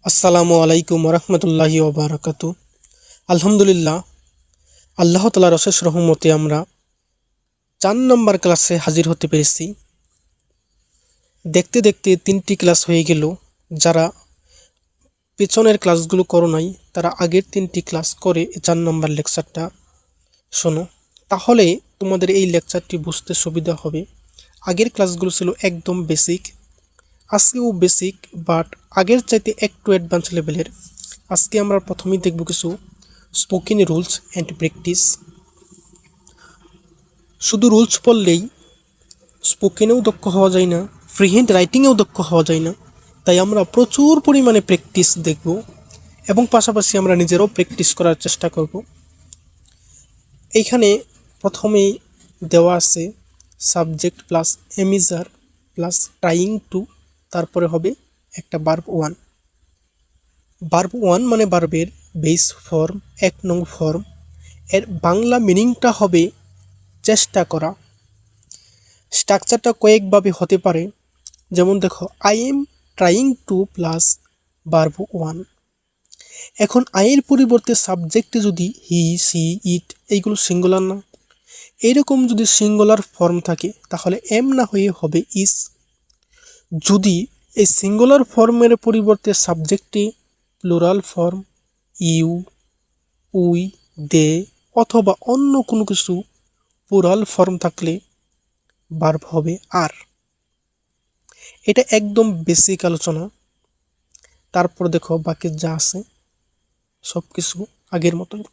আসসালামু আলাইকুম রহমতুল্লাহি ওবারাকাতু। আলহামদুলিল্লাহ, আল্লাহ তাআলার অশেষ রহমতে আমরা 4 নম্বর ক্লাসে হাজির হতে পেরেছি। দেখতে দেখতে 3টি ক্লাস হয়ে গেল। যারা পেছনের ক্লাসগুলো করো নাই তারা আগের 3টি ক্লাস করে 4 নম্বর লেকচারটা শোনো, তাহলে তোমাদের এই লেকচারটি বুঝতে সুবিধা হবে। আগের ক্লাসগুলো ছিল একদম বেসিক, আজকেও বেসিক, বাট আগের চাইতে একটু অ্যাডভান্স লেভেলের। আজকে আমরা প্রথমেই দেখব কিছু স্পোকেন রুলস অ্যান্ড প্র্যাকটিস। শুধু রুলস পড়লেই স্পোকেনেও দক্ষ হওয়া যায় না, ফ্রি হ্যান্ড রাইটিংয়েও দক্ষ হওয়া যায় না। তাই আমরা প্রচুর পরিমাণে প্র্যাকটিস দেখব এবং পাশাপাশি আমরা নিজেরাও প্র্যাকটিস করার চেষ্টা করব। এইখানে প্রথমেই দেওয়া আছে subject plus এমিজার plus trying to, তারপরে হবে একটা ভার্ব ওয়ান। ভার্ব ওয়ান মানে ভার্বের বেস ফর্ম, 1 নং ফর্ম। এর বাংলা মিনিংটা হবে চেষ্টা করা। স্ট্রাকচারটা কয়েকভাবে হতে পারে, যেমন দেখো, I am trying to plus verb one. এখন আইয়ের পরিবর্তে সাবজেক্টে যদি হি, সি, ইট এইগুলো সিঙ্গুলার না, এইরকম যদি সিঙ্গুলার ফর্ম থাকে তাহলে এম না হয়ে হবে ইস। যদি এই সিঙ্গুলার ফর্মের পরিবর্তে সাবজেক্টে প্লুরাল ফর্ম ইউ, উই, দে অথবা অন্য কোনো কিছু প্লুরাল ফর্ম থাকলে ভার্ব হবে আর। এটা একদম বেসিক আলোচনা। তারপর দেখো বাকি যা আছে সব কিছু আগের মতোই।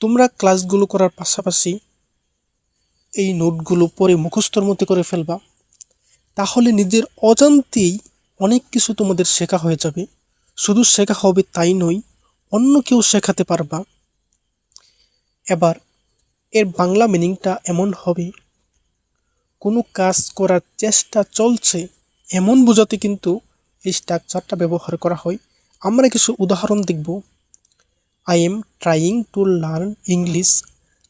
তোমরা ক্লাসগুলো করার পাশাপাশি এই নোটগুলো পরে মুখস্থর মতো করে ফেলবা, তাহলে নিজের অজান্তেই অনেক কিছু তোমাদের শেখা হয়ে যাবে। শুধু শেখা হবে তাই নয়, অন্য কেউ শেখাতে পারবা। এবার এর বাংলা মিনিংটা এমন হবে, কোনো কাজ করার চেষ্টা চলছে এমন বোঝাতে কিন্তু এই স্ট্রাকচারটা ব্যবহার করা হয়। আমরা কিছু উদাহরণ দেখব। I am trying to learn English,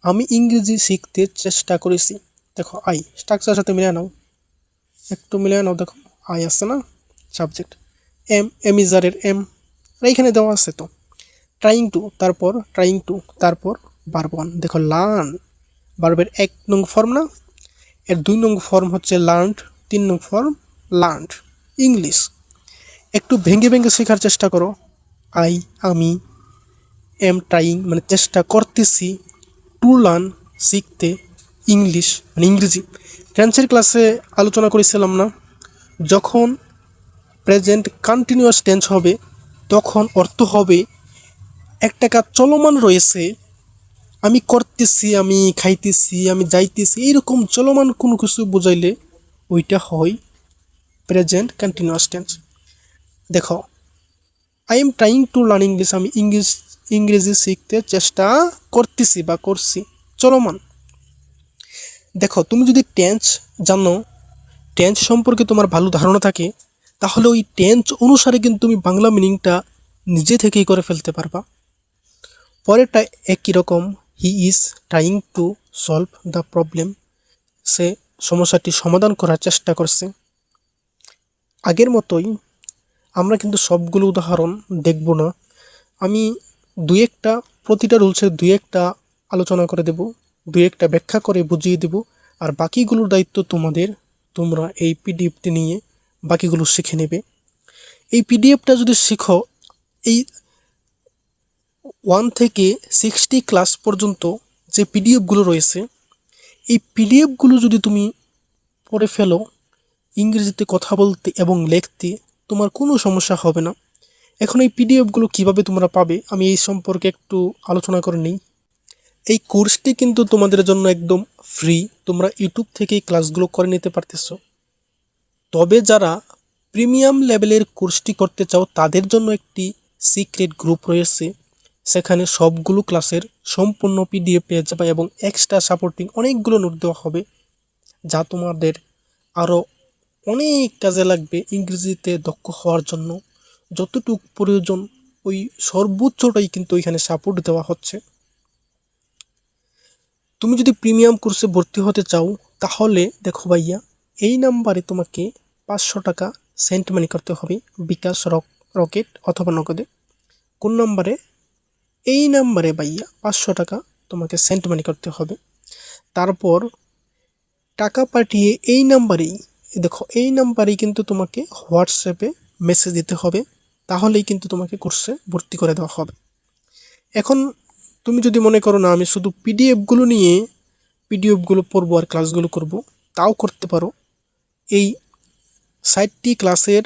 আমি ইংরেজি শিখতে চেষ্টা করেছি। দেখো আই স্ট্রাকচারের সাথে মিলিয়ে নাও, একটু মিলিয়ে নাও। দেখো আই আছে না সাবজেক্ট, এমিজারের এম এইখানে দেওয়া আছে। তো ট্রাইং টু, তারপর ট্রাইং টু, তারপর ভার্ব ওয়ান। দেখো লার্ন ভার্বের 1 নং ফর্ম না, এর 2 নং ফর্ম হচ্ছে লার্নড, 3 নং ফর্ম লার্নড ইংলিশ। একটু ভেঙে ভেঙে শেখার চেষ্টা করো। আই আমি, এম ট্রাইং মানে চেষ্টা করতেছি, টু লার্ন শিখতে, ইংলিশ মানে ইংরেজি। টেন্সের ক্লাসে আলোচনা করেছিলাম না, যখন প্রেজেন্ট কন্টিনিউয়াস টেন্স হবে তখন অর্থ হবে একটা কাজ চলমান রয়েছে, আমি করতেছি, আমি খাইতেছি, আমি যাইতেছি, এইরকম চলমান কোনো কিছু বোঝাইলে ওইটা হয় প্রেজেন্ট কন্টিনিউয়াস টেন্স। দেখো I am trying to learn English, আমি ইংরেজি শিখতে চেষ্টা করতেছি বা করছি, চলমান। দেখো তুমি যদি টেন্স জানো, টেন্স সম্পর্কে তোমার ভালো ধারণা থাকে, তাহলে ওই টেন্স অনুসারে কিন্তু তুমি বাংলা মিনিংটা নিজে থেকেই করে ফেলতে পারবা। পরেরটা একই রকম, he is trying to solve the problem, সে সমস্যাটি সমাধান করার চেষ্টা করছে। আগের মতোই আমরা কিন্তু সবগুলো উদাহরণ দেখব না, আমি প্রতিটা রুলসের 2-1টা আলোচনা করে দেব, 2-1টা ব্যাখ্যা করে বুঝিয়ে দেব। আর বাকিগুলোর দায়িত্ব তোমাদের, তোমরা এই পিডিএফটি নিয়ে বাকিগুলো শিখে নেবে। এই পিডিএফটা যদি শিখো, এই 1 থেকে 60 ক্লাস পর্যন্ত যে পিডিএফগুলো রয়েছে, এই পিডিএফগুলো যদি তুমি পড়ে ফেলো, ইংরেজিতে কথা বলতে এবং লিখতে তোমার কোনো সমস্যা হবে না। এখন এই পিডিএফগুলো কিভাবে তোমরা পাবে আমি এই সম্পর্কে একটু আলোচনা করে নিই। এই কোর্সটি কিন্তু তোমাদের জন্য একদম ফ্রি, তোমরা ইউটিউব থেকেই ক্লাসগুলো করে নিতে পারতেছো। তবে যারা প্রিমিয়াম লেভেলের কোর্সটি করতে চাও তাদের জন্য একটি সিক্রেট গ্রুপ রয়েছে, সেখানে সবগুলো ক্লাসের সম্পূর্ণ পিডিএফ পেয়ে যাবে এবং এক্সট্রা সাপোর্টিং অনেকগুলো নোট দেওয়া হবে, যা তোমাদের আরও অনেক কাজে লাগবে ইংরেজিতে দক্ষ হওয়ার জন্য। যতটুকু প্রয়োজন ওই সর্বোচ্চটাই কিন্তু এখানে সাপোর্ট দেওয়া হচ্ছে। তুমি যদি প্রিমিয়াম কোর্সে ভর্তি হতে চাও তাহলে দেখো ভাইয়া, এই নাম্বারে তোমাকে 500 টাকা সেন্ড মানি করতে হবে, বিকাশ রক রকেট অথবা নগদে। কোন নাম্বারে? এই নাম্বারে ভাইয়া 500 টাকা তোমাকে সেন্ড মানি করতে হবে। তারপর টাকা পাঠিয়ে এই নাম্বারেই, দেখো এই নাম্বারেই কিন্তু তোমাকে হোয়াটসঅ্যাপে মেসেজ দিতে হবে, তাহলেই কিন্তু তোমাকে কোর্সে ভর্তি করে দেওয়া হবে। এখন তুমি যদি মনে করো না আমি শুধু পিডিএফগুলো পড়বো আর ক্লাসগুলো করব, তাও করতে পারো। এই 60টি ক্লাসের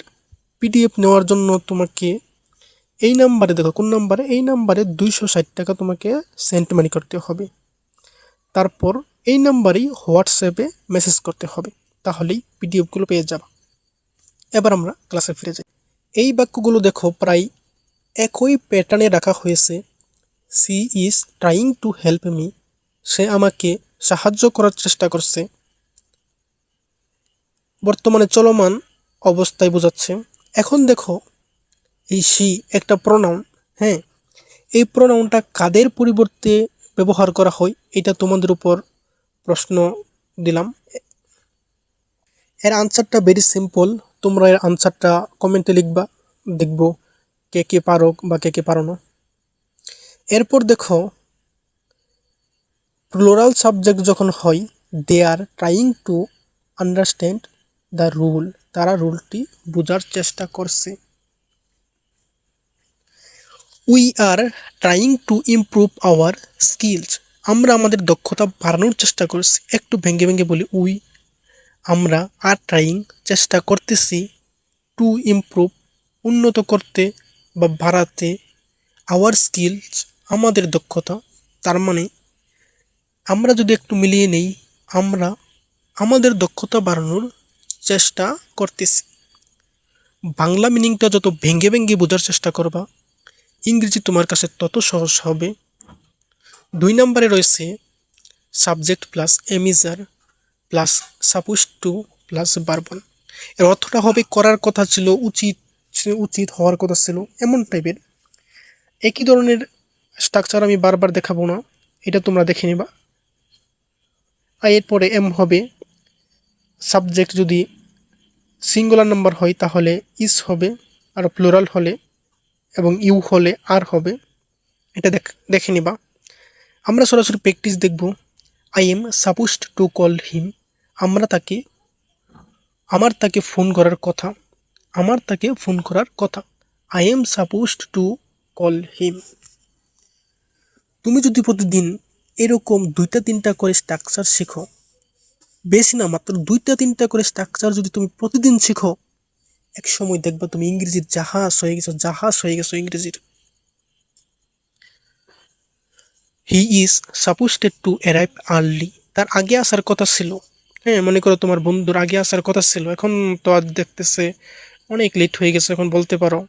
পিডিএফ নেওয়ার জন্য তোমাকে এই নাম্বারে, দেখো কোন নাম্বারে, এই নাম্বারে 260 টাকা তোমাকে সেন্ড মানি করতে হবে। তারপর এই নাম্বারেই হোয়াটসঅ্যাপে মেসেজ করতে হবে, তাহলেই পিডিএফগুলো পেয়ে যাবে। এবার আমরা ক্লাসে ফিরে যাই। এই বাক্যগুলো দেখো প্রায় একই প্যাটার্নে রাখা হয়েছে। She is trying to help me, সে আমাকে সাহায্য করার চেষ্টা করছে। বর্তমানে চলমান অবস্থায় বোঝাচ্ছে। এখন দেখো এই সি একটা প্রোনাউন, হ্যাঁ, এই প্রোনাউনটা কাদের পরিবর্তে ব্যবহার করা হয় এটা তোমাদের উপর প্রশ্ন দিলাম। এর আনসারটা ভেরি সিম্পল, তোমরা এর আনসারটা কমেন্টে লিখবা, দেখবো কে কে পারো বা কে কে পারো না। এরপর দেখো প্লুরাল সাবজেক্ট যখন হয়, they are trying to understand the rule, তারা রুলটি বোঝার চেষ্টা করছে। We are trying to improve our skills, আমরা আমাদের দক্ষতা বাড়ানোর চেষ্টা করছি। একটু ভেঙে ভেঙে বলি, আমরা আর ট্রাইং চেষ্টা করতেছি, টু ইমপ্রুভ উন্নত করতে বা বাড়াতে, আওয়ার স্কিলস আমাদের দক্ষতা। তার মানে আমরা যদি একটু মিলিয়ে নেই, আমরা আমাদের দক্ষতা বাড়ানোর চেষ্টা করতেছি। বাংলা মিনিংটা যত ভেঙে ভেঙে বোঝার চেষ্টা করবা, ইংরেজি তোমার কাছে তত সহজ হবে। 2 নম্বরে রয়েছে subject plus এমিজার plus suppose two plus verb. এর অর্থটা হবে করার কথা ছিল, উচিত হওয়ার কথা ছিল, এমন টাইপের। একই ধরনের স্ট্রাকচার আমি বারবার দেখাবো না, এটা তোমরা দেখে নিবা। আর এরপরে এম হবে, সাবজেক্ট যদি সিঙ্গুলার নাম্বার হয় তাহলে ইস হবে, আর প্লুরাল হলে এবং ইউ হলে আর হবে। এটা দেখে নিবা। আমরা সরাসরি প্র্যাকটিস দেখব। I am supposed to call him, আমার তাকে ফোন করার কথা, I am supposed to call him. তুমি যদি প্রতিদিন এরকম 2-3টা করে স্ট্রাকচার শেখো, বেশি না, মাত্র 2-3টা করে স্ট্রাকচার যদি তুমি প্রতিদিন শেখো, এক সময় দেখবা তুমি ইংরেজির জাহাজ হয়ে গেছো ইংরেজির। He is supposed to arrive early, তার আগে আসার কথা ছিল। হ্যাঁ, মনে করো তোমার বন্ধুর আগে আসার কথা ছিল, এখন তো আজ দেখতেছে অনেক লেট হয়ে গেছে। এখন বলতে পারো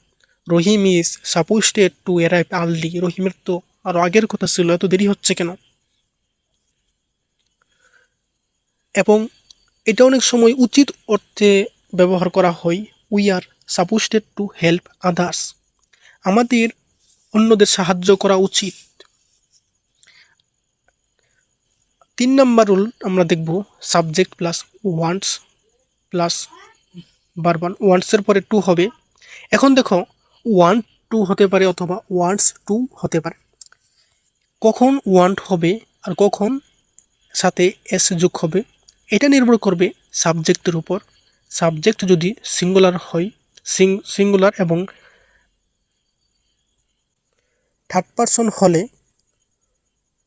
Rahim is supposed to arrive early, রহিমের তো আরো আগের কথা ছিল, এত দেরি হচ্ছে কেন। এবং এটা অনেক সময় উচিত অর্থে ব্যবহার করা হয়। We are supposed to help others, আমাদের অন্যদের সাহায্য করা উচিত। 3 নাম্বার রুল আমরা দেখব, subject plus wants plus verb. ওয়ান্টসের পরে টু হবে। এখন দেখো ওয়ান্ট টু হতে পারে অথবা ওয়ান্টস টু হতে পারে। কখন ওয়ান্ট হবে আর কখন সাথে এস যোগ হবে এটা নির্ভর করবে সাবজেক্টের উপর। সাবজেক্ট যদি সিঙ্গুলার হয়, সিঙ্গুলার এবং থার্ড পারসন হলে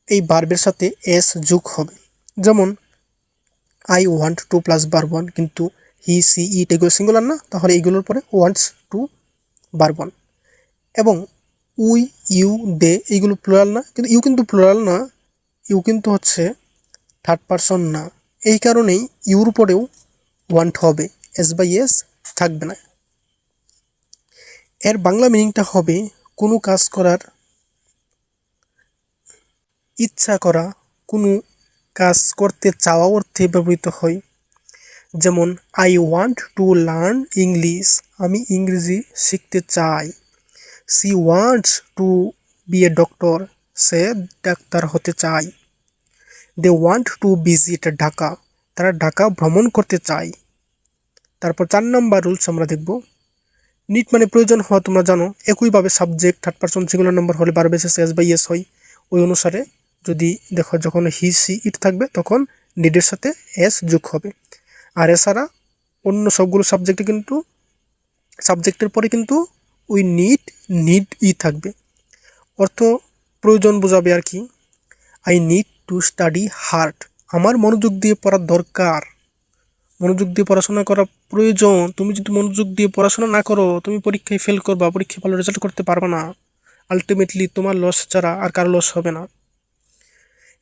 এই ভার্বের সাথে এস যোগ হবে। যেমন I want two plus verb one, কিন্তু হি সি ইট এগুলো সিঙ্গুলার না, তাহলে এইগুলোর পরে ওয়ান্টস টু ভার্ব ওয়ান। এবং উই ইউ দে এইগুলো প্লুরাল না, কিন্তু ইউ কিন্তু প্লুরাল না, ইউ কিন্তু হচ্ছে থার্ড পারসন না, এই কারণেই ইউর পরেও ওয়ান্ট হবে, এস বাই এস থাকবে না। এর বাংলা মিনিংটা হবে কোনো কাজ করার ইচ্ছা করা, কোনো কাজ করতে চাওয়া অর্থে ব্যবহৃত হয়। যেমন I want to learn English, আমি ইংরেজি শিখতে চাই। She wants to be a doctor, সে ডাক্তার হতে চায়। They want to visit Dhaka, তারা ঢাকা ভ্রমণ করতে চায়। তারপর 4 নম্বর রুলস আমরা দেখব, নিড মানে প্রয়োজন হওয়া তোমরা জানো। একইভাবে subject third person singular number হলে ভার্বের শেষে এস বা ইয়েস হয়। ওই অনুসারে যদি দেখো যখন হি সি ইট থাকবে তখন নিডের সাথে এস যোগ হবে। আর এছাড়া অন্য সবগুলো সাবজেক্টে কিন্তু সাবজেক্টের পরে কিন্তু ওই নিড ই থাকবে, অর্থ প্রয়োজন বোঝাবে আর কি। I need to study hard, আমার মনোযোগ দিয়ে পড়ার দরকার, মনোযোগ দিয়ে পড়াশোনা করা প্রয়োজন। তুমি যদি মনোযোগ দিয়ে পড়াশোনা না করো তুমি পরীক্ষায় ফেল করবা, পরীক্ষায় ভালো রেজাল্ট করতে পারবে না। আলটিমেটলি তোমার লস ছাড়া আর কারো লস হবে না।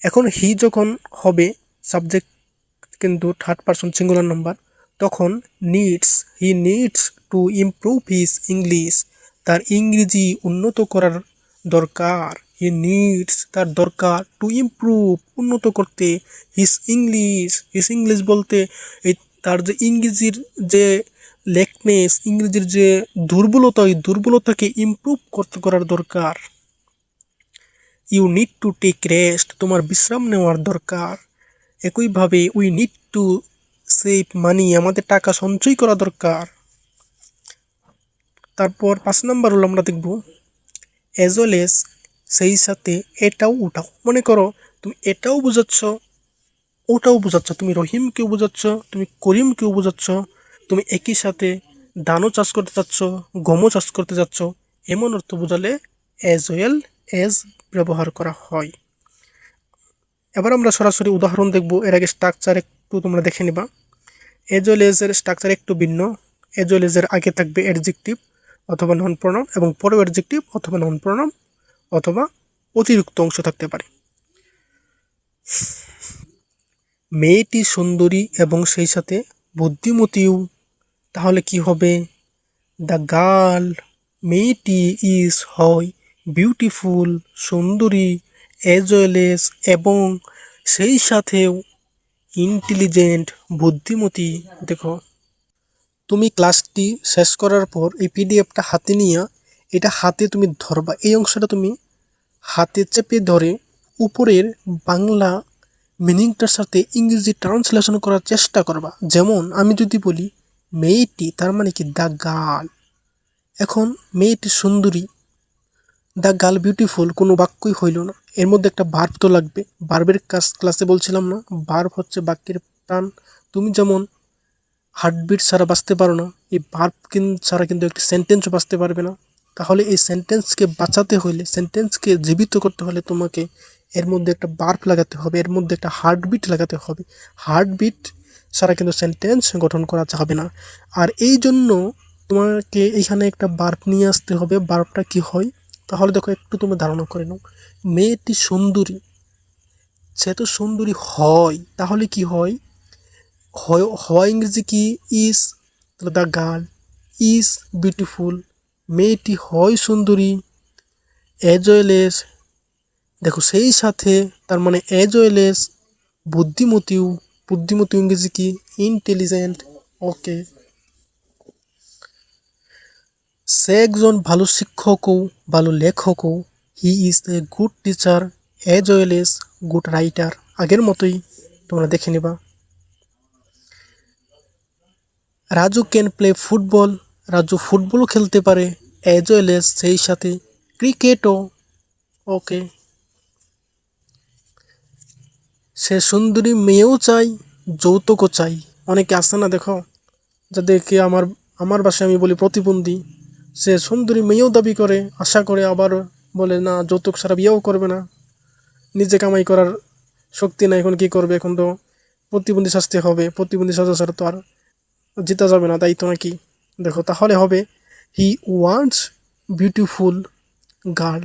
এখন হি যখন হবে সাবজেক্ট কিন্তু থার্ড পারসন সিঙ্গুলার নাম্বার, তখন হি needs to improve his English, তার ইংরেজি উন্নত করার দরকার। হি নিডস তার দরকার টু ইমপ্রুভ উন্নত করতে হিজ ইংলিশ বলতে এই তার যে ইংরেজির যে লেকনেস, ইংরেজির যে দুর্বলতা, ওই দুর্বলতাকে ইমপ্রুভ করার দরকার। You need to take rest, তোমার বিশ্রাম নেওয়ার দরকার। একইভাবে we need to save money, আমাদের টাকা সঞ্চয় করা দরকার। তারপর 5 নম্বর হলো আমরা দেখব অ্যাজ ওয়েল এস, সেই সাথে এটাও ওটাও। মনে করো তুমি এটাও বোঝাচ্ছ ওটাও বোঝাচ্ছ, তুমি রহিমকেও বোঝাচ্ছ, তুমি করিমকেও বোঝাচ্ছ, তুমি একই সাথে ধানও চাষ করতে চাচ্ছ, গমও চাষ করতে যাচ্ছ, এমন অর্থ বোঝালে অ্যাজ ওয়েল এজ ব্যবহার করা হয়। এবার আমরা সরাসরি উদাহরণ দেখব। এর আগে স্ট্রাকচার একটু তোমরা দেখে নিবা। এজ ওয়েল এজের স্ট্রাকচার একটু ভিন্ন। এজ ওয়েল এজের আগে থাকবে অ্যাডজেক্টিভ অথবা নন প্রনাউন, এবং পরেও অ্যাডজেক্টিভ অথবা নন প্রনাউন অথবা অতিরিক্ত অংশ থাকতে পারে। মেয়েটি সুন্দরী এবং সেই সাথে বুদ্ধিমতীও, তাহলে কি হবে? দ্য গার্ল, মেয়েটি ইজ হয় বিউটিফুল সুন্দরী, অ্যাজ ওয়েল এজ এবং সেই সাথেও ইন্টেলিজেন্ট বুদ্ধিমতী। দেখো তুমি ক্লাসটি শেষ করার পর এই পিডিএফটা হাতে নিয়ে এটা হাতে তুমি ধরবা, এই অংশটা তুমি হাতে চেপে ধরে উপরের বাংলা মিনিংটার সাথে ইংরেজি ট্রান্সলেশন করার চেষ্টা করবা। যেমন আমি যদি বলি মেয়েটি, তার মানে কি দ্য গার্ল। এখন মেয়েটি সুন্দরী, দ্য গার্ল বিউটিফুল, কোনো বাক্যই হইল না, এর মধ্যে একটা ভার্ব তো লাগবে। ভার্বের কাজ ক্লাসে বলছিলাম না, ভার্ব হচ্ছে বাক্যের প্রাণ। তুমি যেমন হার্টবিট ছাড়া বাঁচতে পারো না, এই ভার্ব ছাড়া কিন্তু একটি সেন্টেন্সও বাঁচতে পারবে না। তাহলে এই সেন্টেন্সকে বাঁচাতে হলে, সেন্টেন্সকে জীবিত করতে হলে তোমাকে এর মধ্যে একটা ভার্ব লাগাতে হবে, এর মধ্যে একটা হার্টবিট লাগাতে হবে। হার্টবিট ছাড়া কিন্তু সেন্টেন্স গঠন করা যাবে না। আর এই জন্য তোমাকে এইখানে একটা ভার্ব নিয়ে আসতে হবে। ভার্বটা কি হয় তাহলে দেখো একটু তুমি ধারণা করে নাও। মেয়েটি সুন্দরী, সে তো সুন্দরী হয়, তাহলে কি হয়? হয় ইংরেজি কি? ইজ। তাহলে দ্য গার্ল ইজ বিউটিফুল, মেয়েটি হয় সুন্দরী। অ্যাজ ওয়েল এজ, দেখো সেই সাথে, তার মানে অ্যাজ ওয়েল এজ বুদ্ধিমতীও। বুদ্ধিমতী ইংরেজি কি? ইন্টেলিজেন্ট। ওকে, সে একজন ভালো শিক্ষকও ভালো লেখকও। He is a good teacher as well as good writer. আগের মতোই তোমরা দেখে নিবা। Raju can play football, Raju ফুটবলও খেলতে পারে, অ্যাজ ওয়েল এজ সেই সাথে ক্রিকেটও। ওকে, সে সুন্দরী মেয়েও চাই যৌতুকও চাই। অনেকে আসে না দেখো, যাদেরকে আমার আমার ভাষায় আমি বলি প্রতিবন্ধী, সে সুন্দরী মেয়েও দাবি করে, আশা করে, আবার বলে না যৌতুক ছাড়া বিয়েও করবে না। নিজে কামাই করার শক্তি নাই, এখন কি করবে? এখন তো প্রতিবন্ধী শাস্তি হবে, প্রতিবন্ধী সাজা ছাড়া তো আর জিতা যাবে না, তাই তো নাকি? দেখো তাহলে হবে he wants beautiful girl,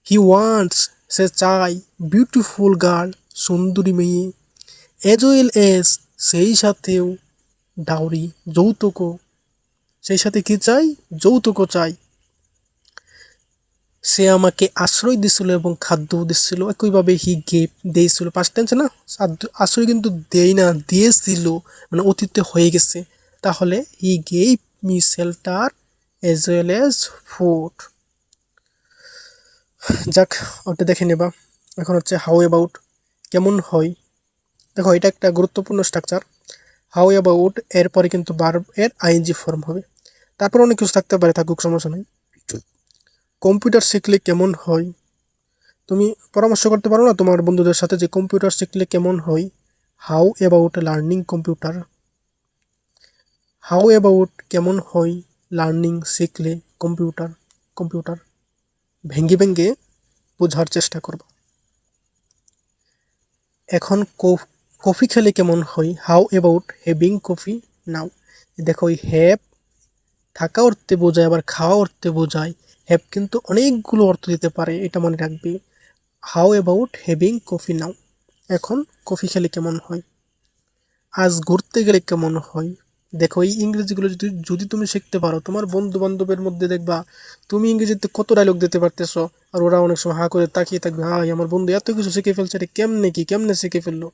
he wants সে চাই বিউটিফুল গার্ল সুন্দরী মেয়ে, অ্যাজ ওয়েল এজ সেই সাথেও ডাউরি যৌতুকও, সেই সাথে কি চাই? যৌতুকও চাই। সে আমাকে আশ্রয় দিছিল এবং খাদ্যও দিচ্ছিল। একইভাবে হি গেভ দিয়েছিল, পাস্ট টেন্স না, আশ্রয় কিন্তু দেই না, দিয়েছিল, মানে অতীতে হয়ে গেছে। তাহলে he gave me shelter as well as food. যাক, ওটা দেখে নেবা। এখন হচ্ছে হাউ অ্যাবাউট, কেমন হয়। দেখো এটা একটা গুরুত্বপূর্ণ স্ট্রাকচার। হাউ অ্যাবাউট এরপরে কিন্তু ভার্ব এর আইএনজি ফর্ম হবে। তারপর অনেক কিছু থাকতে পারে, থাকুক, সমস্যা নেই। কম্পিউটার শিখলে কেমন হয়? তুমি পরামর্শ করতে পারো না তোমার বন্ধুদের সাথে যে কম্পিউটার শিখলে কেমন হয়? How about learning computer? How about কেমন হয় লার্নিং শিখলে কম্পিউটার? কম্পিউটার ভেঙ্গে ভেঙ্গে বোঝার চেষ্টা করব। এখন কফি খেলে কেমন হয়? হাউ অ্যাবাউট হ্যাভিং কফি নাও? দেখো, ওই হ্যাভ থাকা অর্থে বোঝায়, আবার খাওয়া অর্থে বোঝায়। হ্যাভ কিন্তু অনেকগুলো অর্থ দিতে পারে, এটা মনে রাখবে। হাউ অ্যাবাউট হ্যাভিং কফি নাও? এখন কফি খেলে কেমন হয়? আজ ঘুরতে গেলে কেমন হয়? দেখো, এই ইংরেজিগুলো যদি যদি তুমি শিখতে পারো, তোমার বন্ধু বান্ধবের মধ্যে দেখবা তুমি ইংরেজিতে কত ডায়লগ দিতে পারতেছো, আর ওরা অনেক সময় হা করে তাকিয়ে থাকবে, হাই আমার বন্ধু এত কিছু শিখে ফেলছে, এটা কেমনে শিখে ফেললো।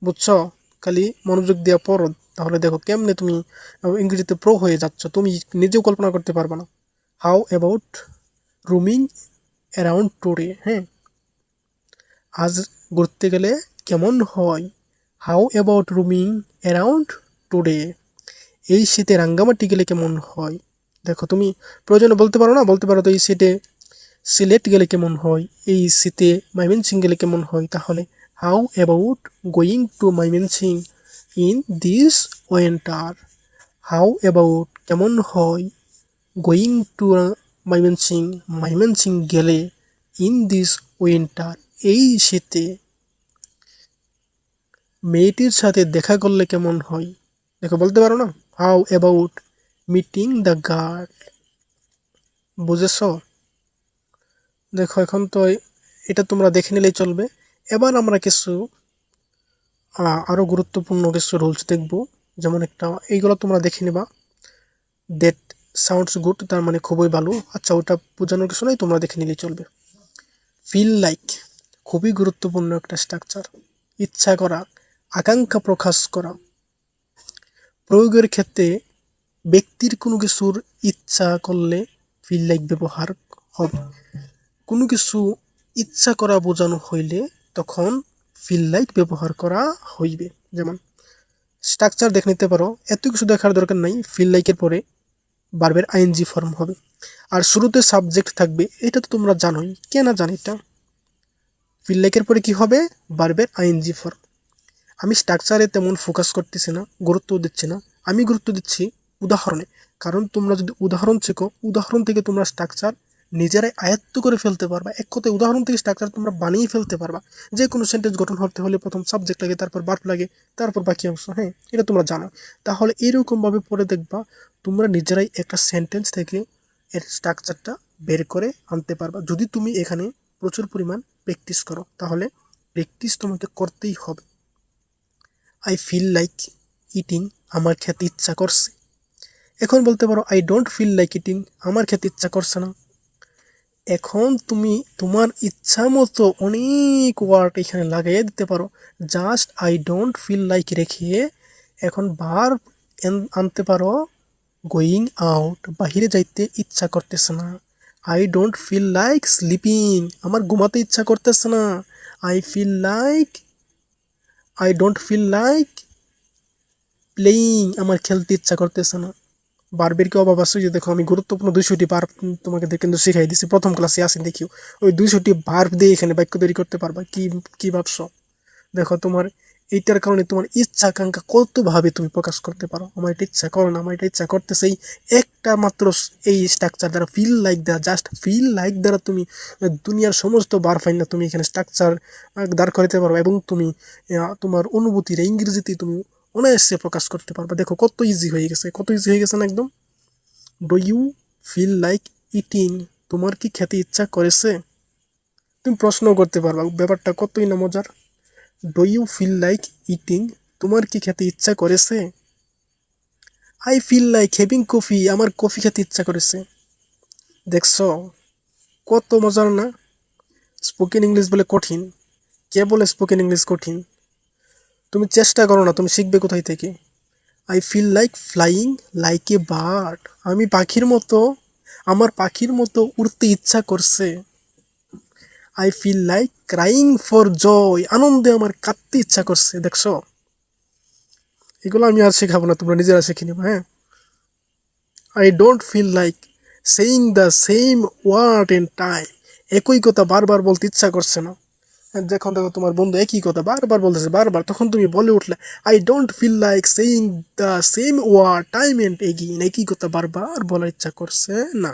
বুঝছো? খালি মনোযোগ দিয়া পড়ো, তাহলে দেখো কেমনে তুমি ইংরেজিতে প্রো হয়ে যাচ্ছ, তুমি নিজেও কল্পনা করতে পারবে না। How about roaming around today? হ্যাঁ, আজ ঘুরতে গেলে কেমন হয়? How about roaming around today? এই শীতে রাঙ্গামাটি গেলে কেমন হয়? দেখো, তুমি প্রয়োজনে বলতে পারো না, বলতে পারো তো এই শীতে সিলেট গেলে কেমন হয়, এই শীতে ময়মনসিং গেলে কেমন হয়। তাহলে how about going to Mymensingh in this winter? How about কেমন হয় গোয়িং টু ময়মনসিং, ময়মনসিং গেলে ইন দিস উইন্টার, এই শীতে। মেয়েটির সাথে দেখা করলে কেমন হয়? দেখো, বলতে পারো না, how about meeting the girl? বুঝেছো? দেখো, এখন তো এটা তোমরা দেখে নিলেই চলবে। এবার আমরা কিছু আরও গুরুত্বপূর্ণ কিছু রুলস দেখব। যেমন একটা, এইগুলো তোমরা দেখে নিবা। দ্যাট সাউন্ডস গুড, তার মানে খুবই ভালো। আচ্ছা, ওটা বোঝানোর কিছু নাই, তোমরা দেখে নিলেই চলবে। ফিল লাইক খুবই গুরুত্বপূর্ণ একটা স্ট্রাকচার। ইচ্ছা করা, আকাঙ্ক্ষা প্রকাশ করা। প্রয়োগের ক্ষেত্রে ব্যক্তির কোনো কিছুর ইচ্ছা করলে ফিল লাইক ব্যবহার হবে। কোনো কিছু ইচ্ছা করা বোঝানো হইলে তখন ফিল লাইক ব্যবহার করা হইবে। যেমন স্ট্রাকচার দেখে নিতে পারো, এত কিছু দেখার দরকার নাই। ফিল লাইকের পরে ভার্বের আইএনজি ফর্ম হবে, আর শুরুতে সাবজেক্ট থাকবে। এটা তো তোমরা জানোই, কে না জানি এটা। ফিল লাইকের পরে কি হবে? ভার্বের আইএনজি ফর্ম। আমি স্ট্রাকচারে তেমন ফোকাস করতেছি না, গুরুত্ব দিচ্ছি না। আমি গুরুত্ব দিচ্ছি উদাহরণে, কারণ তোমরা যদি উদাহরণ শেখো, উদাহরণ থেকে তোমরা স্ট্রাকচার নিজেরাই আয়ত্ত করে ফেলতে পারবা। এক কথায় উদাহরণ থেকে স্ট্রাকচার তোমরা বানিয়ে ফেলতে পারবা। যে কোনো সেন্টেন্স গঠন হতে হলে প্রথম সাবজেক্ট লাগে, তারপর ভার্ব লাগে, তারপর বাকি অংশ। হ্যাঁ, এটা তোমরা জানো। তাহলে এরকমভাবে পড়ে দেখবা তোমরা নিজেরাই একটা সেন্টেন্স থেকে এর স্ট্রাকচারটা বের করে আনতে পারবা, যদি তুমি এখানে প্রচুর পরিমাণ প্র্যাকটিস করো। তাহলে প্র্যাকটিস তোমাকে করতেই হবে। আই ফিল লাইক ইটিং, আমার খেতে ইচ্ছা করছে। এখন বলতে পারো I don't feel like eating, আমার খেতে ইচ্ছা করছে না। এখন তুমি তোমার ইচ্ছা মতো অনেক ওয়ার্ড এখানে লাগিয়ে দিতে পারো। Just I don't feel like রেখে এখন ভার্ব আনতে পারো। গোয়িং আউট, বাহিরে যাইতে ইচ্ছা করতেছে না। I don't feel like sleeping, আমার ঘুমাতে ইচ্ছা করতেছে না। I feel like I don't feel like playing, আমার খেলতে ইচ্ছা করতেছে না। বার্বের কি অভাব আছে? যে দেখো, আমি গুরুত্বপূর্ণ 200টি বার্ব তোমাকে কিন্তু শিখাই দিছি, প্রথম ক্লাসে আসেন দেখিও। ওই 200টি বার্ব দিয়ে এখানে বাক্য তৈরি করতে পারবা। কি কি ভাবছো? দেখো, তোমার এইটার কারণে তোমার ইচ্ছা আকাঙ্ক্ষা কতভাবে তুমি প্রকাশ করতে পারো। আমার এটা ইচ্ছা করে না, আমার এটা ইচ্ছা করতেছে। এই একটা মাত্র এই স্ট্রাকচার দ্বারা, ফিল লাইক দ্বারা, জাস্ট ফিল লাইক দ্বারা তুমি দুনিয়ার সমস্ত বার ফাইন না তুমি এখানে স্ট্রাকচার দাঁড় করাতে পারো, এবং তুমি তোমার অনুভূতির ইংরেজিতে তুমি অনায়াসে প্রকাশ করতে পারবা। দেখো কত ইজি হয়ে গেছে, কত ইজি হয়ে গেছে না একদম। Do you feel like eating, তোমার কি খেতে ইচ্ছা করেছে? তুমি প্রশ্ন করতে পারবা, ব্যাপারটা কতই না মজার। Do you feel like eating, তোমার কি খেতে ইচ্ছা করেছে? I feel like having coffee, আমার কফি খেতে ইচ্ছা করেছে। দেখছো কত মজার না? স্পোকেন ইংলিশ বলে কঠিন? কে বলে স্পোকেন ইংলিশ কঠিন? তুমি চেষ্টা করো না, তুমি শিখবে কোথায় থেকে? I feel like flying like a bird, আমি পাখির মতো, আমার পাখির মতো উড়তে ইচ্ছা করছে। I feel like crying for joy, আনন্দে আমার কাঁদতে ইচ্ছা করছে। দেখছো, এগুলো আমি আর শেখাবো না, তোমরা নিজেরা শিখে নিবে। হ্যাঁ, I don't feel like saying the same word in time. একই কথা বারবার বলতে ইচ্ছা করছে না। যখন দেখো তোমার বন্ধু একই কথা বারবার বলতেছে বারবার, তখন তুমি বলে উঠলে I don't feel like saying the same word time and again. একই কথা বারবার বলার ইচ্ছা করছে না,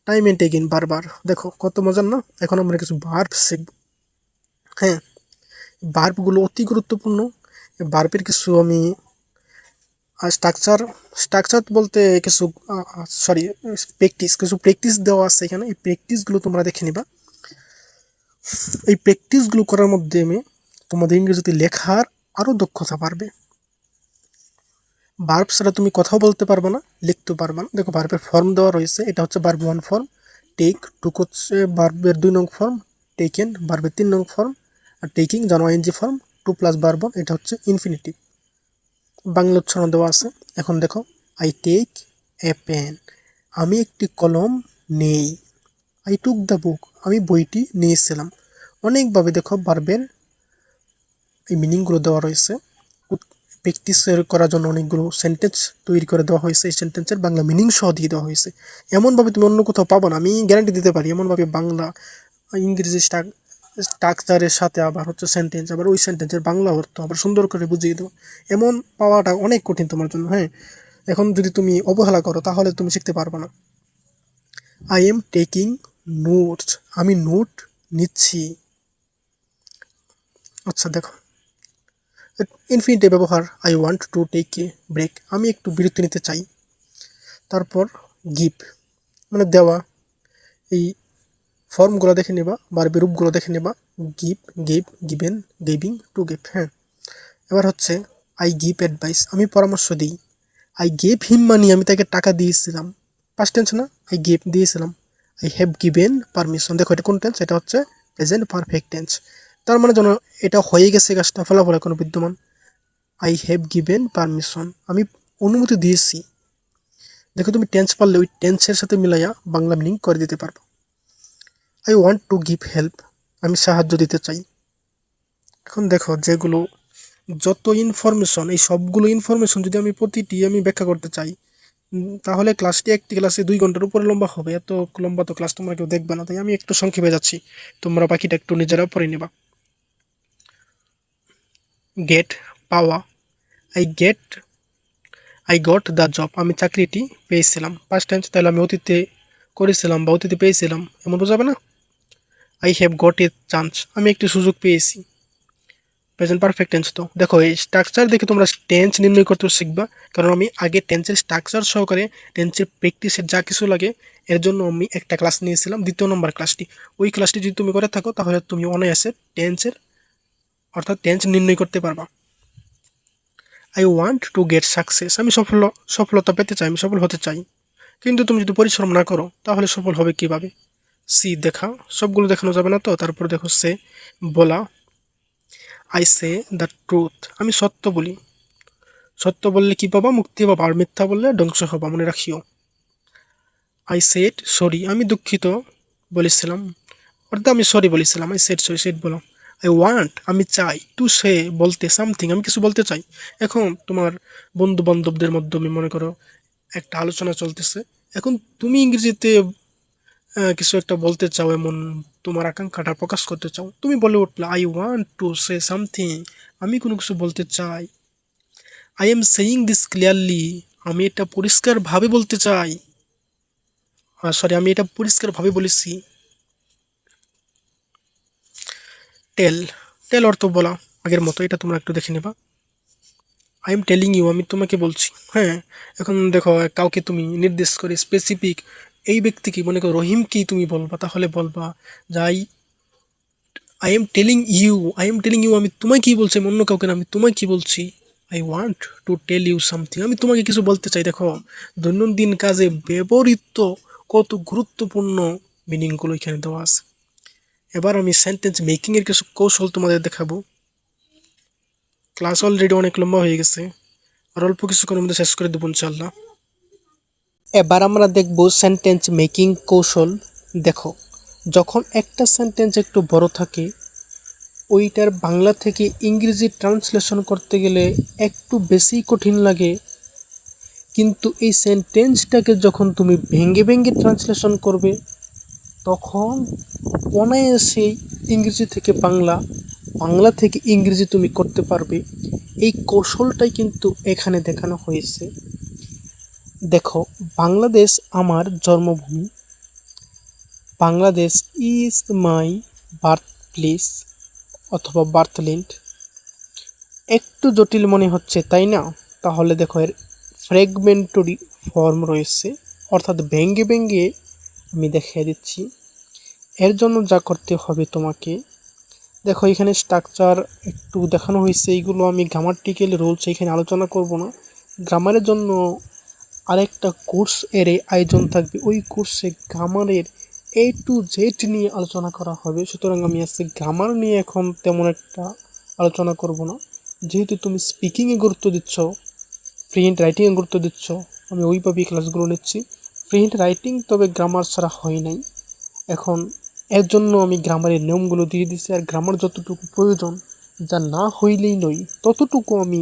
টাইম এন্ড এগেইন বারবার। দেখো কত মজার না। এখন আমরা কিছু ভার্ব শিখব। হ্যাঁ, ভার্বগুলো অতি গুরুত্বপূর্ণ। ভার্বের কিছু আমি স্ট্রাকচার স্ট্রাকচার বলতে কিছু সরি কিছু প্র্যাকটিস দেওয়া আছে এখানে। এই প্র্যাকটিসগুলো তোমরা দেখে নিবা। এই প্র্যাকটিসগুলো করার মাধ্যমে তোমাদের ইংরেজিতে লেখার আরও দক্ষতা বাড়বে। ভার্ব ছাড়া তুমি কথাও বলতে পারবে না, লিখতেও পারবে না। দেখো ভার্বের ফর্ম দেওয়া রয়েছে, এটা হচ্ছে ভার্ব 1 ফর্ম, টেক টুক হচ্ছে ভার্বের 2 নং ফর্ম, টেকেন ভার্বের 3 নং ফর্ম, আর টেকিং জানো ING form, to plus verb এটা হচ্ছে ইনফিনিটিভ। বাংলা উচ্চারণ দেওয়া আছে। এখন দেখো আই টেক এ পেন, আমি একটি কলম নেই। আই টুক দ্য বুক, আমি বইটি নিয়েছিলাম। অনেকভাবে দেখো ভার্বের এই মিনিংগুলো দেওয়া রয়েছে। প্র্যাকটিস করার জন্য অনেকগুলো সেন্টেন্স তৈরি করে দেওয়া হয়েছে, এই সেন্টেন্সের বাংলা মিনিং সহ দিয়ে দেওয়া হয়েছে। এমনভাবে তুমি অন্য কোথাও পাবো না, আমি গ্যারান্টি দিতে পারি। এমনভাবে বাংলা ইংরেজি স্ট্রাকচারের সাথে আবার হচ্ছে সেন্টেন্স, আবার ওই সেন্টেন্সের বাংলা অর্থ আবার সুন্দর করে বুঝিয়ে দেবো। এমন পাওয়াটা অনেক কঠিন তোমার জন্য। হ্যাঁ, এখন যদি তুমি অবহেলা করো তাহলে তুমি শিখতে পারবে না। আই এম টেকিং নোটস, আমি নোট নিচ্ছি। আচ্ছা দেখো ইনফিনিটিভ ব্যবহার, I want to take a break, আমি একটু বিরতি নিতে চাই। তারপর গিভ মানে দেওয়া। এই ফর্মগুলো দেখে নেবা, ভার্বের রূপগুলো দেখে নেবা। Give, give, given, giving, to give. হ্যাঁ, এবার হচ্ছে আই গিভ অ্যাডভাইস, আমি পরামর্শ দিই। আই গেভ হিম মানি, আমি তাকে টাকা দিয়েছিলাম। পাস্ট টেন্স না, আই গেভ দিয়েছিলাম। আই হ্যাভ গিভেন পারমিশন, দেখো এটা কোন টেন্স, এটা হচ্ছে প্রেজেন্ট পারফেক্ট টেন্স। তার মানে যেন এটা হয়ে গেছে কাজটা, ফলাফল এখনো বিদ্যমান। আই হ্যাভ গিভেন পারমিশন, আমি অনুমতি দিয়েছি। দেখো তুমি টেন্স পারলে ওই টেন্সের সাথে মিলাইয়া বাংলা মিনিং করে দিতে পারবো। I want to give help, আমি সাহায্য দিতে চাই। এখন দেখো যেগুলো যত ইনফরমেশন, এই সবগুলো ইনফরমেশন যদি আমি প্রতিটি আমি ব্যাখ্যা করতে চাই, তাহলে ক্লাসটি একটি ক্লাসে 2 ঘন্টার উপরে লম্বা হবে। এত লম্বা তো ক্লাস তোমরা কেউ দেখবে না, তাই আমি একটু সংক্ষেপে যাচ্ছি, তোমরা বাকিটা একটু নিজেরা পড়ে নেবা। গেট পাওয়া, I get I got the job, আমি চাকরিটি পেয়েছিলাম। ফার্স্ট টেন্স, তাহলে আমি অতীতে করেছিলাম বা অতীতে পেয়েছিলাম এমন বোঝাবে না। I have got a chance, আমি একটি সুযোগ পেয়েছি। Present perfect tense. তো দেখো এই স্ট্রাকচার দেখে তোমরা টেন্স নির্ণয় করতে শিখবা, কারণ আমি আগে টেন্সের স্ট্রাকচার সহকারে টেন্সের প্র্যাকটিসের যা কিছু লাগে এর জন্য আমি একটা ক্লাস নিয়েছিলাম, 2 নম্বর ক্লাসটি। ওই ক্লাসটি যদি তুমি করে থাকো তাহলে তুমি অনায়াসে টেন্সের অর্থাৎ টেন্স নির্ণয় করতে পারবা। I want to get success, আমি সফলতা পেতে চাই, আমি সফল হতে চাই। কিন্তু তুমি যদি পরিশ্রম না করো তাহলে সফল হবে কিভাবে। সি দেখা, সবগুলো দেখানো যাবে না তো। তারপর দেখো সে বলা, আই সে দ্য ট্রুথ, আমি সত্য বলি। সত্য বললে কি পাবা, মুক্তি পাবা, আর মিথ্যা বললে ধ্বংস হবা, মনে রাখিও। আই সেড সরি, আমি দুঃখিত বলেছিলাম, অর্থাৎ আমি সরি বলেছিলাম। আই সেড সরি, সেড বলো। আই ওয়ান্ট, আমি চাই। টু সে বলতে, সামথিং, আমি কিছু বলতে চাই। এখন তোমার বন্ধু বান্ধবদের মাধ্যমে মনে করো একটা আলোচনা চলতেছে, এখন তুমি ইংরেজিতে কিছু একটা বলতে চাও, এমন তোমার আকাঙ্ক্ষাটা প্রকাশ করতে চাও, তুমি বলে উঠলে I want to say something, আমি কোনো কিছু বলতে চাই। I am saying this clearly, আমি এটা পরিষ্কারভাবে বলতে চাই। আমি এটা পরিষ্কারভাবে বলেছি। টেল, টেল অর্থ বলা, আগের মতো, এটা তোমরা একটু দেখে নেবা। আই এম টেলিং ইউ, আমি তোমাকে বলছি। হ্যাঁ, এখন দেখো কাউকে তুমি নির্দেশ করে স্পেসিফিক এই ব্যক্তিকে, মনে করো রহিমকেই তুমি বলবা, তাহলে বলবা যাই I am telling you, I am telling you, আমি তোমায় কি বলছি, অন্য কাউকে না, আমি তোমায় কি বলছি। I want to tell you something, আমি তোমাকে কিছু বলতে চাই। দেখো দৈনন্দিন কাজে ব্যবহৃত কত গুরুত্বপূর্ণ মিনিংগুলো এখানে দেওয়া আছে। এবার আমি সেন্টেন্স মেকিংয়ের কিছু কৌশল তোমাদের দেখাবো। ক্লাস অলরেডি অনেক লম্বা হয়ে গেছে, আর অল্প কিছুক্ষণের মধ্যে শেষ করে দেবো ইনশাল্লাহ। এবার আমরা দেখব সেন্টেন্স মেকিং কৌশল। দেখো যখন একটা সেন্টেন্স একটু বড় থাকে, ওইটার বাংলা থেকে ইংরেজি ট্রান্সলেশন করতে গেলে একটু বেশি কঠিন লাগে, কিন্তু এই সেন্টেন্সটাকে যখন তুমি ভেঙে ভেঙে ট্রান্সলেশন করবে তখন অনায়াসেই ইংরেজি থেকে বাংলা, বাংলা থেকে ইংরেজি তুমি করতে পারবে। এই কৌশলটাই কিন্তু এখানে দেখানো হয়েছে। দেখো, বাংলাদেশ আমার জন্মভূমি, Bangladesh is my birth place অথবা বার্থল্যান্ড। একটু জটিল মনে হচ্ছে, তাই না? তাহলে দেখো, এর ফ্র্যাগমেন্টারি ফর্ম রয়েছে, অর্থাৎ ভেঙ্গে ভেঙ্গে আমি দেখিয়ে দিচ্ছি। এর জন্য যা করতে হবে তোমাকে, দেখো এখানে স্ট্রাকচার একটু দেখানো হয়েছে, এইগুলো আমি গ্রামাটিক্যাল রুলস এখানে আলোচনা করব না। গ্রামারের জন্য আরেকটা কোর্স এর আয়োজন থাকবে, ওই কোর্সে গ্রামারের A to Z নিয়ে আলোচনা করা হবে। সুতরাং আমি আজকে গ্রামার নিয়ে এখন তেমন একটা আলোচনা করব না। যেহেতু তুমি স্পিকিংয়ে গুরুত্ব দিচ্ছ, ফ্রি হ্যান্ড রাইটিংয়ে গুরুত্ব দিচ্ছ, আমি ওইভাবেই ক্লাসগুলো নিচ্ছি। ফ্রি হ্যান্ড রাইটিং তবে গ্রামার ছাড়া হয় নাই। এখন এর জন্য আমি গ্রামারের নিয়মগুলো দিয়ে দিচ্ছি, আর গ্রামার যতটুকু প্রয়োজন, যা না হইলেই নয়, ততটুকু আমি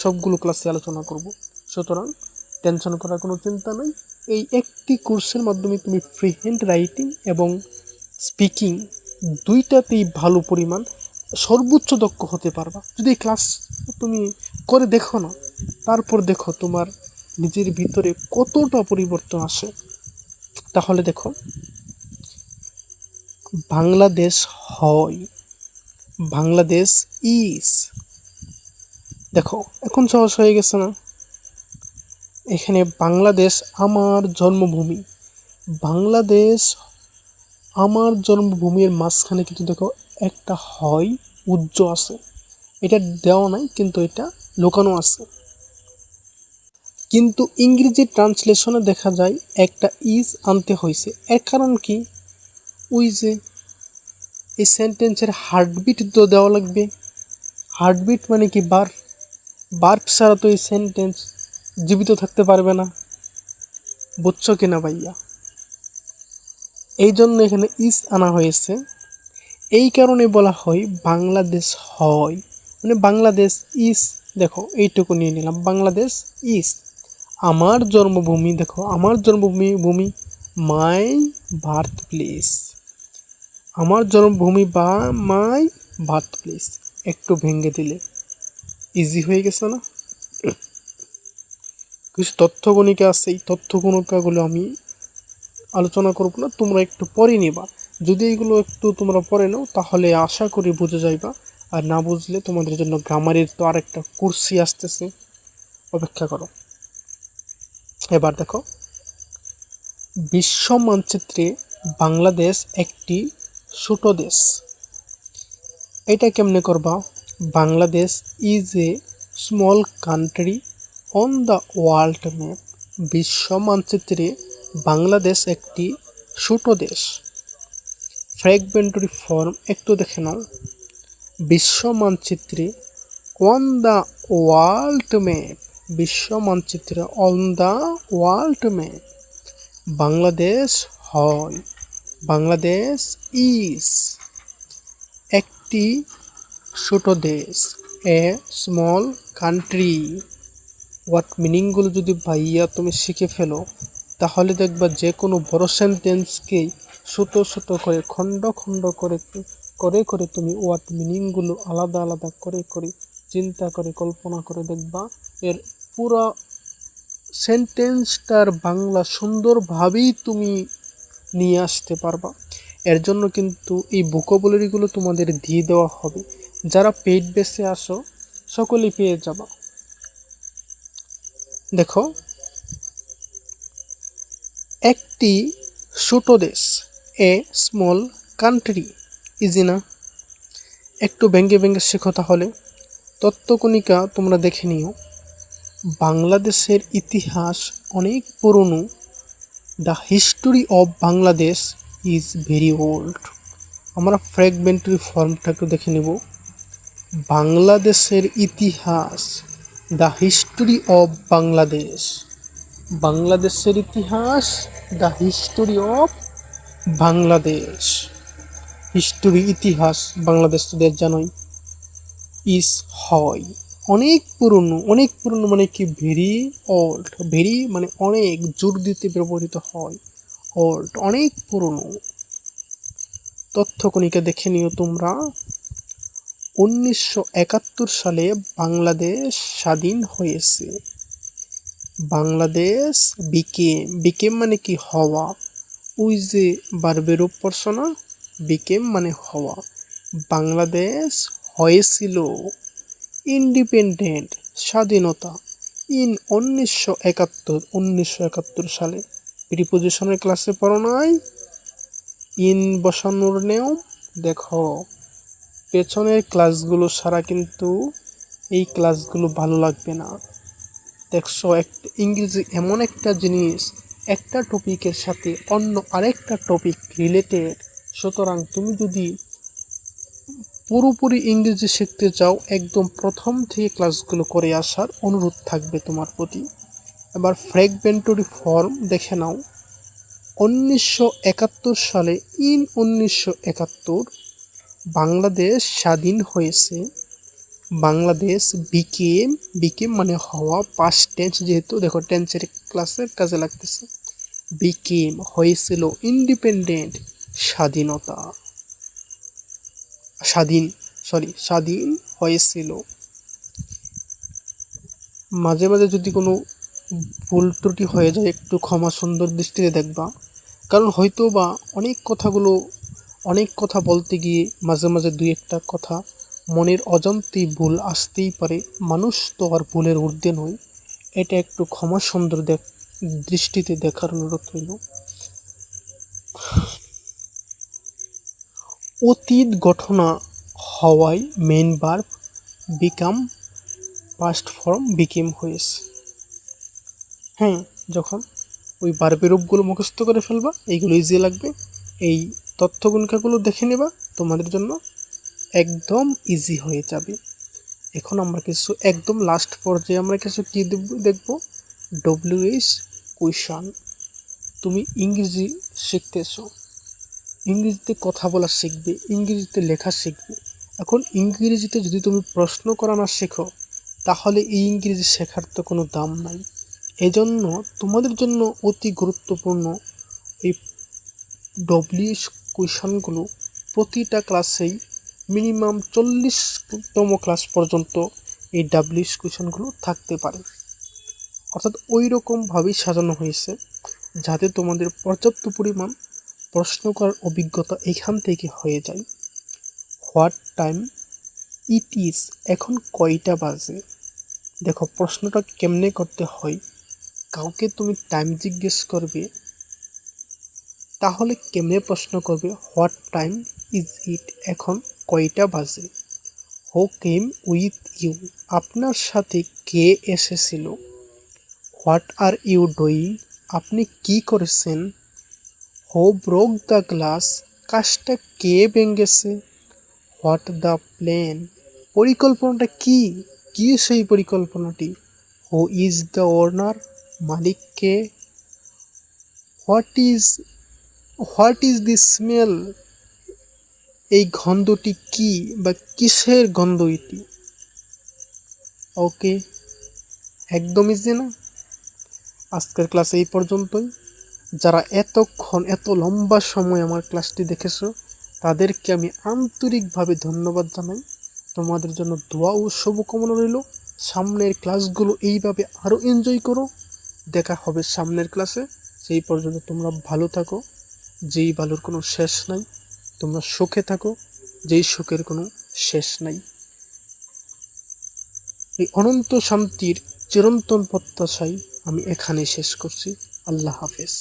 সবগুলো ক্লাসে আলোচনা করব। সুতরাং টেনশন করার কোনো চিন্তা নাই। এই একটি কোর্সের মাধ্যমে তুমি ফ্রি হ্যান্ড রাইটিং এবং স্পিকিং দুইটাতেই ভালো পরিমাণ সর্বোচ্চ দক্ষ হতে পারবা। যদি এই ক্লাস তুমি করে দেখো না, তারপর দেখো তোমার নিজের ভিতরে কতটা পরিবর্তন আসে। তাহলে দেখো, বাংলাদেশ হয়, বাংলাদেশ ইজ। দেখো এখন সহজ হয়ে গেছে না? এখানে বাংলাদেশ আমার জন্মভূমি, বাংলাদেশ আমার জন্মভূমির মাঝখানে কিন্তু দেখো একটা হয় উজ্জ আছে, এটা দেওয়া নাই কিন্তু এটা লুকানো আছে। কিন্তু ইংরেজি ট্রান্সলেশনে দেখা যায় একটা ইজ আনতে হয়েছে। এর কারণ কি? ওই যে এই সেন্টেন্সের হার্টবিট তো দেওয়া লাগবে। হার্টবিট মানে কি? বার্ব। বার্ব ছাড়া তো এই সেন্টেন্স জীবিত থাকতে পারবে না। বুঝছো কিনা ভাইয়া? এই জন্য এখানে ইজ আনা হয়েছে। এই কারণে বলা হয় বাংলাদেশ হয়, মানে বাংলাদেশ ইজ। দেখো এইটুকু নিয়ে নিলাম, বাংলাদেশ ইজ আমার জন্মভূমি। দেখো আমার জন্মভূমি, ভূমি মাই বার্থ প্লেস, আমার জন্মভূমি বা মাই বার্থ প্লেস। একটু ভেঙে দিলে ইজি হয়ে গেছে না? কিছু তথ্যগণিকা আছে, এই তথ্যগণিকাগুলো আমি আলোচনা করবো না, তোমরা একটু পরে নিবা। যদি এইগুলো একটু তোমরা পরে নাও তাহলে আশা করি বুঝে যাইবা। আর না বুঝলে তোমাদের জন্য গ্রামারের তো আরেকটা কোর্সই আসতেছে, অপেক্ষা করো। এবার দেখো, বিশ্ব মানচিত্রে বাংলাদেশ একটি ছোট দেশ। এটা কেমনে করবা? Bangladesh is a small country on the world map. বিশ্ব মানচিত্রে বাংলাদেশ একটি ছোট দেশ। ফ্র্যাগমেন্টারি ফর্ম একটু দেখে নাও। বিশ্ব মানচিত্রে অন দ্য ওয়ার্ল্ড ম্যাপ, বিশ্ব মানচিত্রে on the world map Bangladesh হয়, বাংলাদেশ ইজ একটি ছোট দেশ, এ স্মল কান্ট্রি। হোয়াট মিনিংগুলো যদি ভাইয়া তুমি শিখে ফেলো, তাহলে দেখবা যে কোনো বড় সেন্টেন্সকেই ছোট ছোট করে খণ্ড খণ্ড করে করে করে তুমি হোয়াট মিনিংগুলো আলাদা আলাদা করে করে চিন্তা করে কল্পনা করে দেখবা এর পুরো সেন্টেন্সটার বাংলা সুন্দরভাবেই তুমি নিয়ে আসতে পারবা। এর জন্য কিন্তু এই ভোকাবুলারিগুলো তোমাদের দিয়ে দেওয়া হবে। যারা পেইড বেসে আসো সকলেই পেয়ে যাবা। দেখো, একটি ছোট দেশ, এ স্মল কান্ট্রি। ইজি না? একটু ভেঙ্গে ভেঙ্গে শেখো তাহলে। তত্ত্বকণিকা তোমরা দেখে নিও। বাংলাদেশের ইতিহাস অনেক পুরনো। The history of Bangladesh is very old. আমরা ফ্র্যাগমেন্টারি ফর্মটা একটু দেখে নেব। বাংলাদেশের ইতিহাস, দ্য হিস্টোরি অফ বাংলাদেশ, বাংলাদেশের ইতিহাস, the history of Bangladesh. History ইতিহাস বাংলাদেশ তোদের জানোই, ইজ হয়। অনেক পুরনো, অনেক পুরনো মানে কি ভেরি ওল্ড, ভেরি মানে অনেক, জোর দিতে ব্যবহৃত হয়, ওল্ড অনেক পুরনো। তথ্যকণিকা দেখে নিও তোমরা। 1971 সালে বাংলাদেশ স্বাধীন হয়েছে। বাংলাদেশ বিকেম মানে কি হওয়া, ওই যে বারবের রূপ পড়ছো না, বিকেম মানে হওয়া। বাংলাদেশ হয়েছিল ইন্ডিপেন্ডেন্ট স্বাধীনতা ইন 1971 সালে। প্রিপোজিশনের ক্লাসে পড়ো নাই? ইন বসানোর নিয়ম দেখো, পেছনের ক্লাসগুলো সারা কিন্তু এই ক্লাসগুলো ভালো লাগবে না। দেখছো, ইংরেজি এমন একটা জিনিস, একটা টপিকের সাথে অন্য আরেকটা টপিক রিলেটেড। সুতরাং তুমি যদি পুরোপুরি ইংরেজি শিখতে চাও, একদম প্রথম থেকে ক্লাসগুলো করে আসার অনুরোধ থাকবে তোমার প্রতি। এবার ফ্র্যাগমেন্টারি ফর্ম দেখে নাও। 1971 সালে ইন 1971 বাংলাদেশ স্বাধীন হয়েছে। বাংলাদেশ বিকেম মানে হওয়া, পাস্ট টেন্স যেহেতু, দেখো টেন্সের ক্লাসের কাজে লাগতেছে। বিকেম হয়েছিল ইন্ডিপেন্ডেন্ট স্বাধীনতা, স্বাধীন হয়েছিল। মাঝে মাঝে যদি কোনো ভুল ত্রুটি হয়ে যায়, একটু ক্ষমা সুন্দর দৃষ্টিতে দেখবা। কারণ হয়তো বা অনেক কথা বলতে গিয়ে মাঝে মাঝে দুই একটা কথা মনের অজান্তেই ভুল আসতেই পারে। মানুষ তো আর ভুলের ঊর্ধ্বে নয়। এটা একটু ক্ষমা সুন্দর দৃষ্টিতে দেখার অনুরোধ রইল। অতীত ঘটনা হওয়ায় main verb become, past form became হয়েছে। হ্যাঁ, যখন ওই ভার্বের রূপগুলো মুখস্থ করে ফেলবা, এইগুলো ইজি লাগবে। এই তথ্যগুণকাগুলো দেখে নেবা, তোমাদের জন্য একদম ইজি হয়ে যাবে। এখন আমরা কিছু একদম লাস্ট পর্যায়ে আমরা কিছু কি দেখব, ডব্লিউএইচ কুয়েশন। তুমি ইংরেজি শিখতেছো, ইংরেজিতে কথা বলা শিখবে, ইংরেজিতে লেখা শিখবে। এখন ইংরেজিতে যদি তুমি প্রশ্ন করা না শেখো, তাহলে এই ইংরেজি শেখার তো কোনো দাম নাই। এজন্য তোমাদের জন্য অতি গুরুত্বপূর্ণ এই ডব্লিউএইচ কুয়েশনগুলো। প্রতিটা ক্লাসেই মিনিমাম 40তম ক্লাস পর্যন্ত এই ডব্লিউএইচ কুয়েশনগুলো থাকতে পারে। অর্থাৎ ওই রকমভাবেই সাজানো হয়েছে যাতে তোমাদের পর্যাপ্ত পরিমাণ প্রশ্ন করার অভিজ্ঞতা এখান থেকে হয়ে যায়। হোয়াট টাইম ইট ইজ, এখন কয়টা বাজে। দেখো প্রশ্নটা কেমনে করতে হয়, কাউকে তুমি টাইম জিজ্ঞেস করবে, তাহলে কেমনে প্রশ্ন করবে, হোয়াট টাইম ইজ ইট, এখন কয়টা বাজে। হু কেম উইথ ইউ, আপনার সাথে কে এসেছিল। হোয়াট আর ইউ ডুইং, আপনি কি করেছেন। হু ব্রোক দ্য গ্লাস, কাজটা কে ভেঙেছে। হোয়াট দ্য প্ল্যান, পরিকল্পনাটা কি, কি সেই পরিকল্পনাটি। Who is the owner, Malik K. What is the smell, এই গন্ধটি কি বা কিসের গন্ধ এটি। ওকে, একদম ইজি না? আজকের ক্লাস এই পর্যন্তই। যারা এতক্ষণ এত লম্বা সময় আমার ক্লাসটি দেখেছো, তাদেরকে আমি আন্তরিকভাবে ধন্যবাদ জানাই। তোমাদের জন্য দোয়া ও শুভকামনা রইল। সামনের ক্লাসগুলো এইভাবে আরও এনজয় করো। দেখা হবে সামনের ক্লাসে। সেই পর্যন্ত তোমরা ভালো থাকো, যেই ভালোর কোনো শেষ নাই। তোমরা সুখে থাকো, যেই সুখের কোনো শেষ নাই। এই অনন্ত শান্তির চিরন্তন প্রত্যাশায় আমি এখানেই শেষ করছি। আল্লাহ হাফেজ।